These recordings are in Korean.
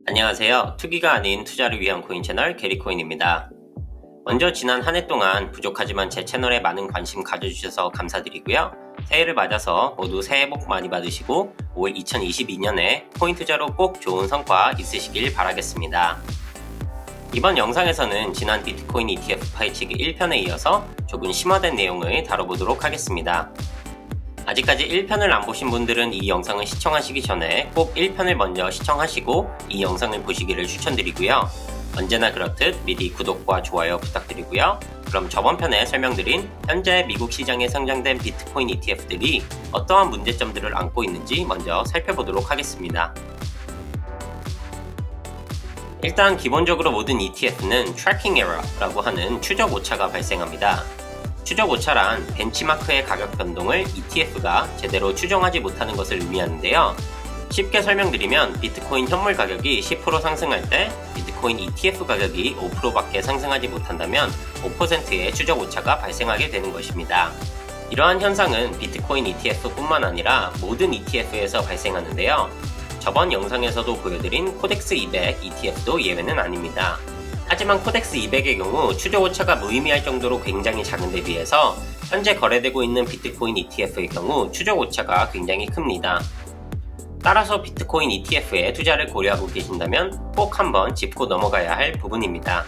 안녕하세요. 투기가 아닌 투자를 위한 코인 채널 게리코인입니다. 먼저 지난 한 해 동안 부족하지만 제 채널에 많은 관심 가져주셔서 감사드리고요. 새해를 맞아서 모두 새해 복 많이 받으시고 올 2022년에 코인 투자로 꼭 좋은 성과 있으시길 바라겠습니다. 이번 영상에서는 지난 비트코인 ETF 파헤치기 1편에 이어서 조금 심화된 내용을 다뤄보도록 하겠습니다. 아직까지 1편을 안 보신 분들은 이 영상을 시청하시기 전에 꼭 1편을 먼저 시청하시고 이 영상을 보시기를 추천드리고요. 언제나 그렇듯 미리 구독과 좋아요 부탁드리고요. 그럼 저번 편에 설명드린 현재 미국 시장에 상장된 비트코인 ETF들이 어떠한 문제점들을 안고 있는지 먼저 살펴보도록 하겠습니다. 일단 기본적으로 모든 ETF는 트래킹 에러라고 하는 추적 오차가 발생합니다. 추적 오차란 벤치마크의 가격 변동을 ETF가 제대로 추정하지 못하는 것을 의미하는데요. 쉽게 설명드리면 비트코인 현물 가격이 10% 상승할 때 비트코인 ETF 가격이 5%밖에 상승하지 못한다면 5%의 추적 오차가 발생하게 되는 것입니다. 이러한 현상은 비트코인 ETF뿐만 아니라 모든 ETF에서 발생하는데요. 저번 영상에서도 보여드린 코덱스 200 ETF도 예외는 아닙니다. 하지만 코덱스 200의 경우 추적 오차가 무의미할 정도로 굉장히 작은 데 비해서 현재 거래되고 있는 비트코인 ETF의 경우 추적 오차가 굉장히 큽니다. 따라서 비트코인 ETF에 투자를 고려하고 계신다면 꼭 한번 짚고 넘어가야 할 부분입니다.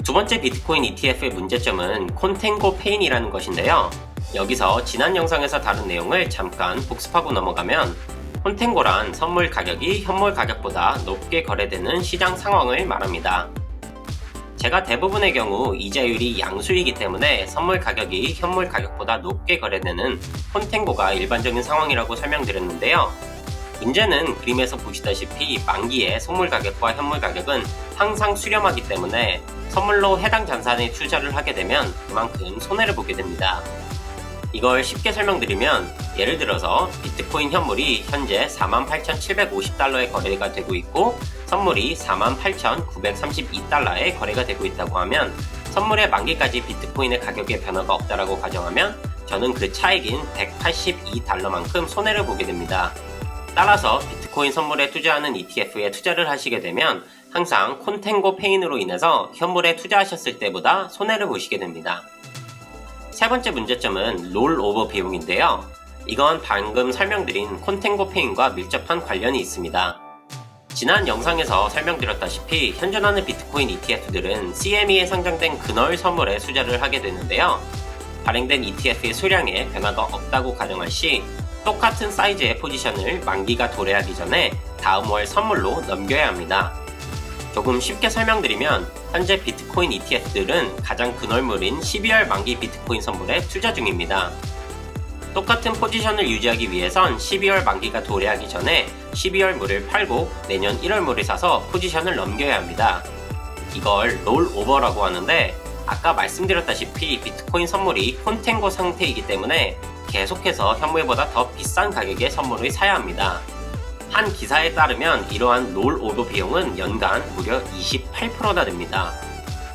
두 번째 비트코인 ETF의 문제점은 콘탱고 페인이라는 것인데요. 여기서 지난 영상에서 다룬 내용을 잠깐 복습하고 넘어가면 콘탱고란 선물 가격이 현물 가격보다 높게 거래되는 시장 상황을 말합니다. 제가 대부분의 경우 이자율이 양수이기 때문에 선물 가격이 현물 가격보다 높게 거래되는 콘탱고가 일반적인 상황이라고 설명드렸는데요. 문제는 그림에서 보시다시피 만기의 선물 가격과 현물 가격은 항상 수렴하기 때문에 선물로 해당 자산에 투자를 하게 되면 그만큼 손해를 보게 됩니다. 이걸 쉽게 설명드리면 예를 들어서 비트코인 현물이 현재 48,750달러에 거래가 되고 있고 선물이 48,932달러에 거래가 되고 있다고 하면 선물의 만기까지 비트코인의 가격에 변화가 없다라고 가정하면 저는 그 차익인 182달러만큼 손해를 보게 됩니다. 따라서 비트코인 선물에 투자하는 ETF에 투자를 하시게 되면 항상 콘탱고 페인으로 인해서 현물에 투자하셨을 때보다 손해를 보시게 됩니다. 세 번째 문제점은 롤오버 비용인데요. 이건 방금 설명드린 콘탱고 페인과 밀접한 관련이 있습니다. 지난 영상에서 설명드렸다시피 현존하는 비트코인 ETF들은 CME에 상장된 근월 선물에 투자를 하게 되는데요. 발행된 ETF의 수량에 변화가 없다고 가정할 시 똑같은 사이즈의 포지션을 만기가 도래하기 전에 다음 월 선물로 넘겨야 합니다. 조금 쉽게 설명드리면 현재 비트코인 ETF들은 가장 근월물인 12월 만기 비트코인 선물에 투자 중입니다. 똑같은 포지션을 유지하기 위해선 12월 만기가 도래하기 전에 12월 물을 팔고 내년 1월 물을 사서 포지션을 넘겨야 합니다. 이걸 롤오버라고 하는데 아까 말씀드렸다시피 비트코인 선물이 콘탱고 상태이기 때문에 계속해서 현물보다 더 비싼 가격의 선물을 사야 합니다. 한 기사에 따르면 이러한 롤오버 비용은 연간 무려 28%나 됩니다.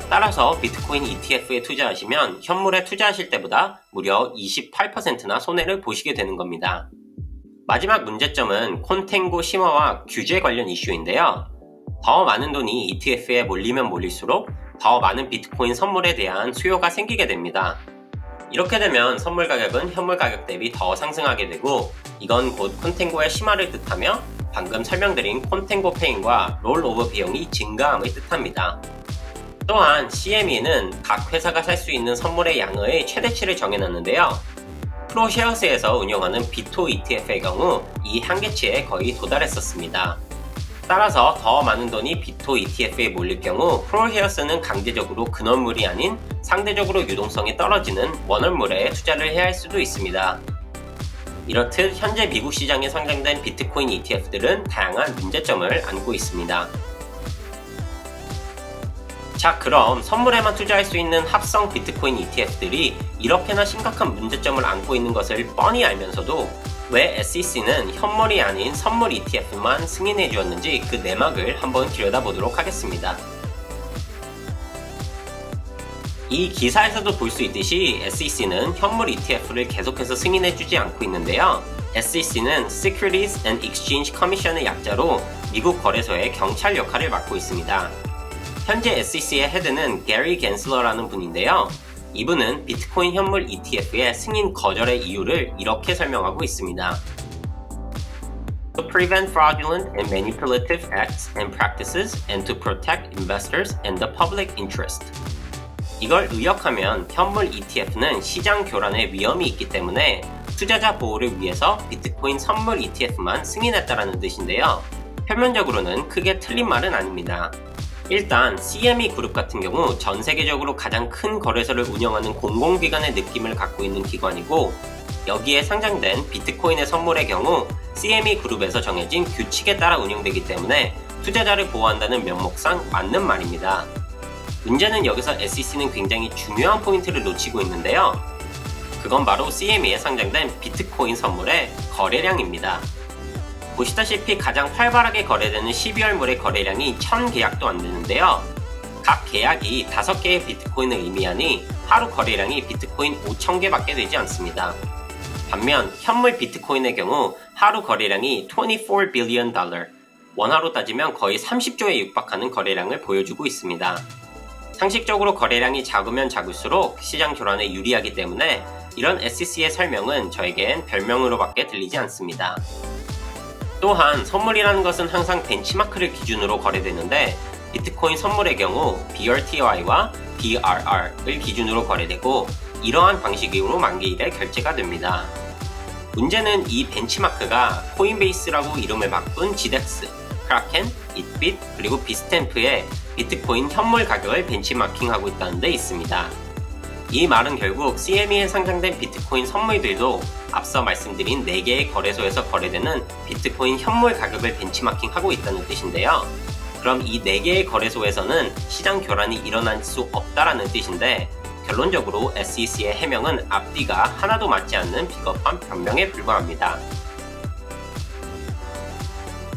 따라서 비트코인 ETF에 투자하시면 현물에 투자하실 때보다 무려 28%나 손해를 보시게 되는 겁니다. 마지막 문제점은 콘탱고 심화와 규제 관련 이슈인데요. 더 많은 돈이 ETF에 몰리면 몰릴수록 더 많은 비트코인 선물에 대한 수요가 생기게 됩니다. 이렇게 되면 선물 가격은 현물 가격 대비 더 상승하게 되고 이건 곧 콘탱고의 심화를 뜻하며 방금 설명드린 콘탱고 페인과 롤오버 비용이 증가함을 뜻합니다. 또한 CME는 각 회사가 살 수 있는 선물의 양의 최대치를 정해놨는데요. 프로쉐어스에서 운영하는 비토 ETF의 경우 이 한계치에 거의 도달했었습니다. 따라서 더 많은 돈이 비토 ETF에 몰릴 경우 프로쉐어스는 강제적으로 근원물이 아닌 상대적으로 유동성이 떨어지는 원원물에 투자를 해야 할 수도 있습니다. 이렇듯 현재 미국 시장에 상장된 비트코인 ETF들은 다양한 문제점을 안고 있습니다. 자, 그럼 선물에만 투자할 수 있는 합성 비트코인 ETF들이 이렇게나 심각한 문제점을 안고 있는 것을 뻔히 알면서도 왜 SEC는 현물이 아닌 선물 ETF만 승인해 주었는지 그 내막을 한번 들여다보도록 하겠습니다. 이 기사에서도 볼 수 있듯이 SEC는 현물 ETF를 계속해서 승인해주지 않고 있는데요. SEC는 Securities and Exchange Commission의 약자로 미국 거래소의 경찰 역할을 맡고 있습니다. 현재 SEC의 헤드는 게리 갠슬러라는 분인데요. 이분은 비트코인 현물 ETF의 승인 거절의 이유를 이렇게 설명하고 있습니다. To prevent fraudulent and manipulative acts and practices and to protect investors and the public interest. 이걸 의역하면 현물 ETF는 시장 교란의 위험이 있기 때문에 투자자 보호를 위해서 비트코인 선물 ETF만 승인했다라는 뜻인데요. 표면적으로는 크게 틀린 말은 아닙니다. 일단 CME 그룹 같은 경우 전 세계적으로 가장 큰 거래소를 운영하는 공공기관의 느낌을 갖고 있는 기관이고, 여기에 상장된 비트코인의 선물의 경우 CME 그룹에서 정해진 규칙에 따라 운영되기 때문에 투자자를 보호한다는 명목상 맞는 말입니다. 문제는 여기서 SEC는 굉장히 중요한 포인트를 놓치고 있는데요. 그건 바로 CME에 상장된 비트코인 선물의 거래량입니다. 보시다시피 가장 활발하게 거래되는 12월물의 거래량이 1000계약도 안 되는데요. 각 계약이 5개의 비트코인을 의미하니 하루 거래량이 비트코인 5000개밖에 되지 않습니다. 반면 현물 비트코인의 경우 하루 거래량이 24 빌리언 달러, 원화로 따지면 거의 30조에 육박하는 거래량을 보여주고 있습니다. 상식적으로 거래량이 작으면 작을수록 시장 교란에 유리하기 때문에 이런 SEC의 설명은 저에겐 별명으로밖에 들리지 않습니다. 또한 선물이라는 것은 항상 벤치마크를 기준으로 거래되는데, 비트코인 선물의 경우 BRTY와 BRR을 기준으로 거래되고 이러한 방식으로 만기일에 결제가 됩니다. 문제는 이 벤치마크가 코인베이스라고 이름을 바꾼 지덱스, 크라켄, 이트빗, 그리고 비스탬프의 비트코인 현물 가격을 벤치마킹하고 있다는 데 있습니다. 이 말은 결국 CME에 상장된 비트코인 선물들도 앞서 말씀드린 4개의 거래소에서 거래되는 비트코인 현물 가격을 벤치마킹하고 있다는 뜻인데요. 그럼 이 4개의 거래소에서는 시장 교란이 일어날 수 없다라는 뜻인데, 결론적으로 SEC의 해명은 앞뒤가 하나도 맞지 않는 비겁한 변명에 불과합니다.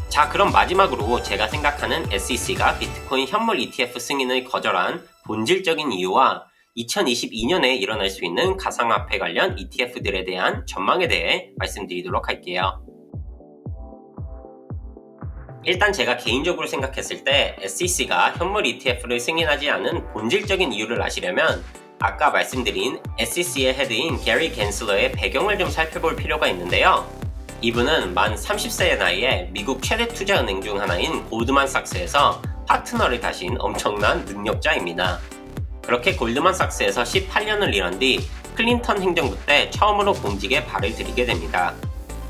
자, 그럼 마지막으로 제가 생각하는 SEC가 비트코인 현물 ETF 승인을 거절한 본질적인 이유와 2022년에 일어날 수 있는 가상화폐 관련 ETF들에 대한 전망에 대해 말씀드리도록 할게요. 일단 제가 개인적으로 생각했을 때 SEC가 현물 ETF를 승인하지 않은 본질적인 이유를 아시려면 아까 말씀드린 SEC의 헤드인 게리 갠슬러의 배경을 좀 살펴볼 필요가 있는데요. 이분은 만 30세의 나이에 미국 최대 투자은행 중 하나인 골드만삭스에서 파트너를 다신 엄청난 능력자입니다. 그렇게 골드만삭스에서 18년을 일한 뒤 클린턴 행정부 때 처음으로 공직에 발을 들이게 됩니다.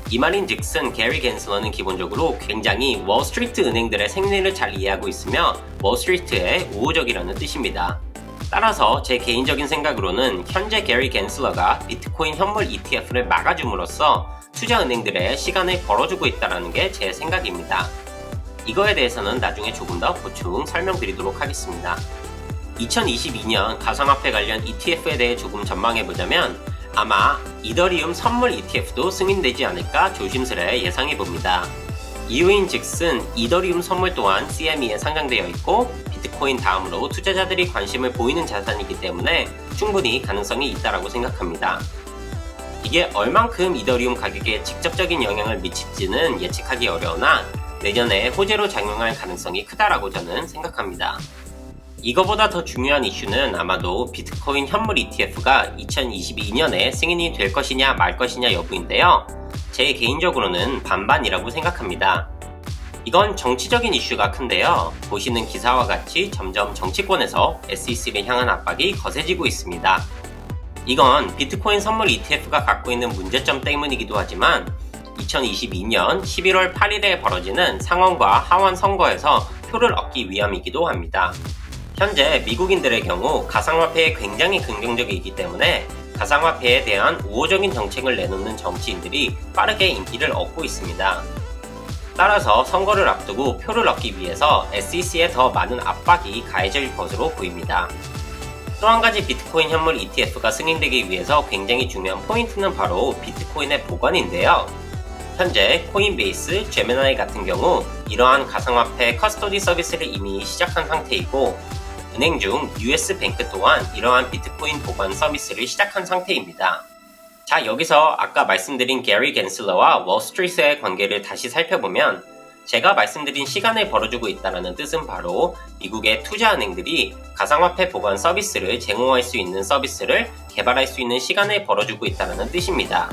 이 말인즉슨 게리 갠슬러는 기본적으로 굉장히 월스트리트 은행들의 생리를 잘 이해하고 있으며 월스트리트의 우호적이라는 뜻입니다. 따라서 제 개인적인 생각으로는 현재 게리 갠슬러가 비트코인 현물 ETF를 막아줌으로써 투자은행들의 시간을 벌어주고 있다는 게 제 생각입니다. 이거에 대해서는 나중에 조금 더 보충 설명드리도록 하겠습니다. 2022년 가상화폐 관련 ETF에 대해 조금 전망해보자면 아마 이더리움 선물 ETF도 승인되지 않을까 조심스레 예상해봅니다. 이유인즉슨 이더리움 선물 또한 CME에 상장되어 있고 비트코인 다음으로 투자자들이 관심을 보이는 자산이기 때문에 충분히 가능성이 있다고 생각합니다. 이게 얼만큼 이더리움 가격에 직접적인 영향을 미칠지는 예측하기 어려우나 내년에 호재로 작용할 가능성이 크다라고 저는 생각합니다. 이거보다 더 중요한 이슈는 아마도 비트코인 현물 ETF가 2022년에 승인이 될 것이냐 말 것이냐 여부인데요. 제 개인적으로는 반반이라고 생각합니다. 이건 정치적인 이슈가 큰데요. 보시는 기사와 같이 점점 정치권에서 SEC를 향한 압박이 거세지고 있습니다. 이건 비트코인 선물 ETF가 갖고 있는 문제점 때문이기도 하지만 2022년 11월 8일에 벌어지는 상원과 하원 선거에서 표를 얻기 위함이기도 합니다. 현재 미국인들의 경우 가상화폐에 굉장히 긍정적이기 때문에 가상화폐에 대한 우호적인 정책을 내놓는 정치인들이 빠르게 인기를 얻고 있습니다. 따라서 선거를 앞두고 표를 얻기 위해서 SEC에 더 많은 압박이 가해질 것으로 보입니다. 또 한 가지 비트코인 현물 ETF가 승인되기 위해서 굉장히 중요한 포인트는 바로 비트코인의 보관인데요. 현재 코인베이스, 제미나이 같은 경우 이러한 가상화폐 커스토디 서비스를 이미 시작한 상태이고 은행 중 US뱅크 또한 이러한 비트코인 보관 서비스를 시작한 상태입니다. 자, 여기서 아까 말씀드린 게리 갠슬러와 월스트리트의 관계를 다시 살펴보면 제가 말씀드린 시간을 벌어주고 있다는 뜻은 바로 미국의 투자은행들이 가상화폐 보관 서비스를 제공할 수 있는 서비스를 개발할 수 있는 시간을 벌어주고 있다는 뜻입니다.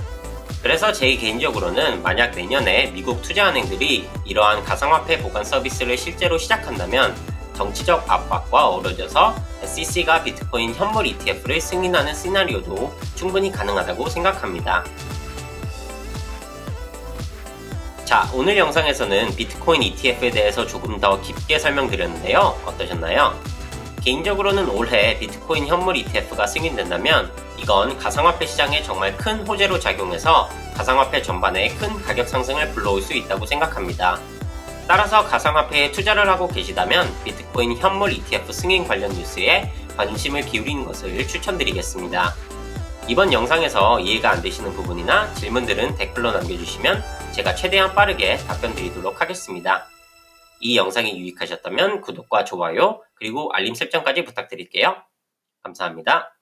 그래서 제 개인적으로는 만약 내년에 미국 투자은행들이 이러한 가상화폐 보관 서비스를 실제로 시작한다면 정치적 압박과 어우러져서 SEC가 비트코인 현물 ETF를 승인하는 시나리오도 충분히 가능하다고 생각합니다. 자, 오늘 영상에서는 비트코인 ETF에 대해서 조금 더 깊게 설명드렸는데요. 어떠셨나요? 개인적으로는 올해 비트코인 현물 ETF가 승인된다면 이건 가상화폐 시장에 정말 큰 호재로 작용해서 가상화폐 전반에 큰 가격 상승을 불러올 수 있다고 생각합니다. 따라서 가상화폐에 투자를 하고 계시다면 비트코인 현물 ETF 승인 관련 뉴스에 관심을 기울이는 것을 추천드리겠습니다. 이번 영상에서 이해가 안 되시는 부분이나 질문들은 댓글로 남겨주시면 제가 최대한 빠르게 답변 드리도록 하겠습니다. 이 영상이 유익하셨다면 구독과 좋아요 그리고 알림 설정까지 부탁드릴게요. 감사합니다.